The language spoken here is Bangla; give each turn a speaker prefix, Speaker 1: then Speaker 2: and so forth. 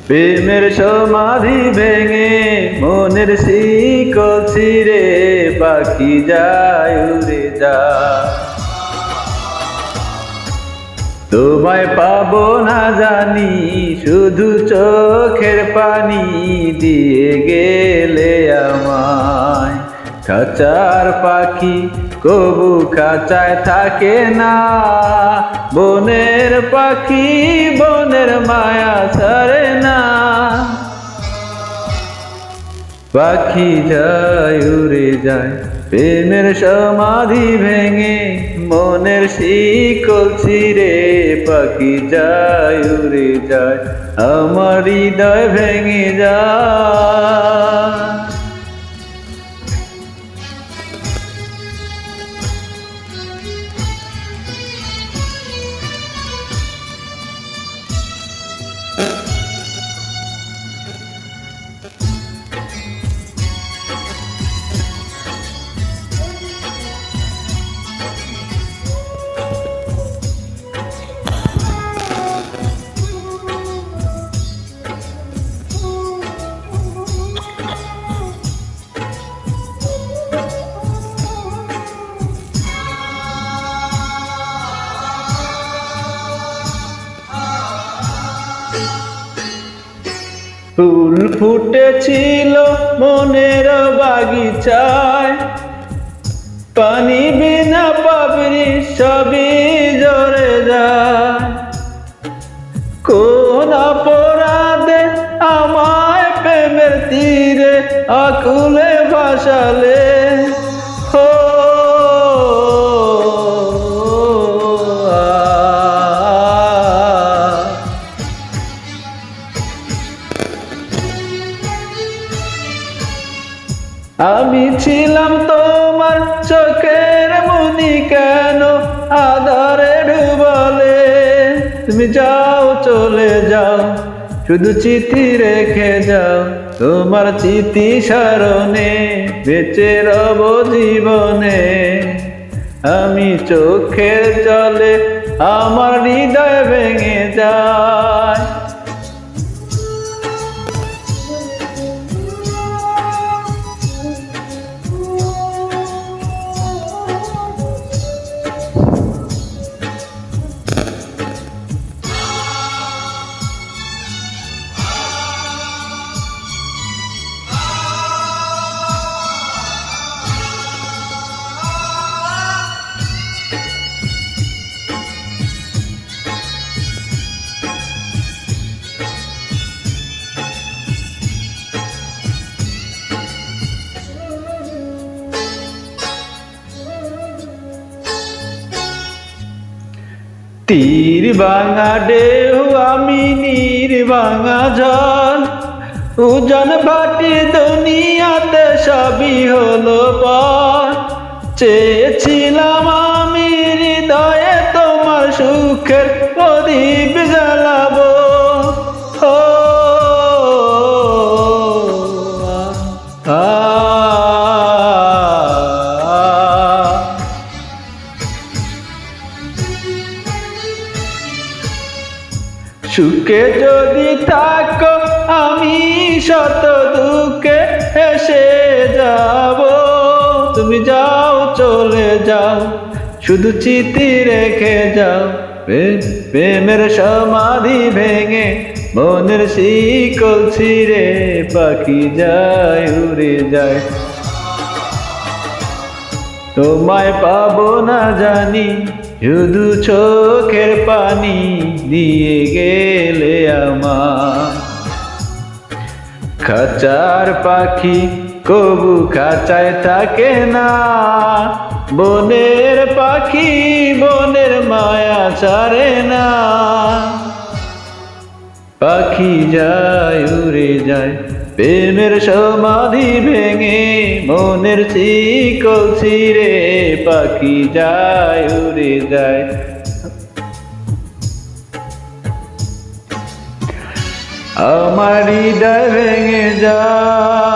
Speaker 1: প্রেমের সমাধি ভেঙে মনের শিকল ছিঁড়ে পাখি যায় উড়ে যায়। তোমায় পাবো না জানি শুধু চোখের পানি দিয়ে গেলে আমায়। খাঁচার পাখি কবু খাঁচায় থাকে না, বনের পাখি বনের মায়া ছাড়ে না। পাখি যায় উড়ে যায় প্রেমের সমাধি ভেঙে মনের শিকল ছিঁড়ে পাখি যায় উড়ে যায়, আমার হৃদয় ভেঙে যায়। ফুল ফুটেছিল মনের বাগিচায়, পানি বিনা পাবরি সবই ঝরে যায়। কোন অপরাধে আমায় প্রেমের তীরে আকুলে ভাসালে, হো আমি ছিলাম তোমার চোখের মনি, কেন আধারে ডুবালে? তুমি যাও চলে যাও শুধু চিঠি রেখে যাও, তোমার চিঠি স্মরণে বেঁচে রব জীবনে। আমি চোখের জলে আমার হৃদয় ভেঙে যায়। তীর ভাঙা ঢেউ আমি নীর ভাঙা জল, উজান ভাটি দুনিয়াতে সবই হলো পর। চেয়েছিলাম আমি হৃদয়ে তোমার সুখের প্রদীপ জ্বালাবো, সুখে যদি থাকো আমি শত দুঃখে এসে যাব। তুমি যাও চলে যাও শুধু চিঠি রেখে যাও, প্রেমের সমাধি ভেঙে মনের শিকল ছিঁড়ে পাখি যায় উড়ে যায়। তোমায় পাবো না জানি শুধু চোখের পানি দিয়ে গেলে আমার। খাঁচার পাখি কবু খাঁচায় থাকে না, বনের পাখি বনের মায়া ছাড়ে না। পাখি যায় উড়ে যায় প্রেমের সমাধি ভেঙে মনের শিকল ছিঁড়ে পাখি যায় উড়ে যায়। আমার হৃদয় ভেঙে যায়।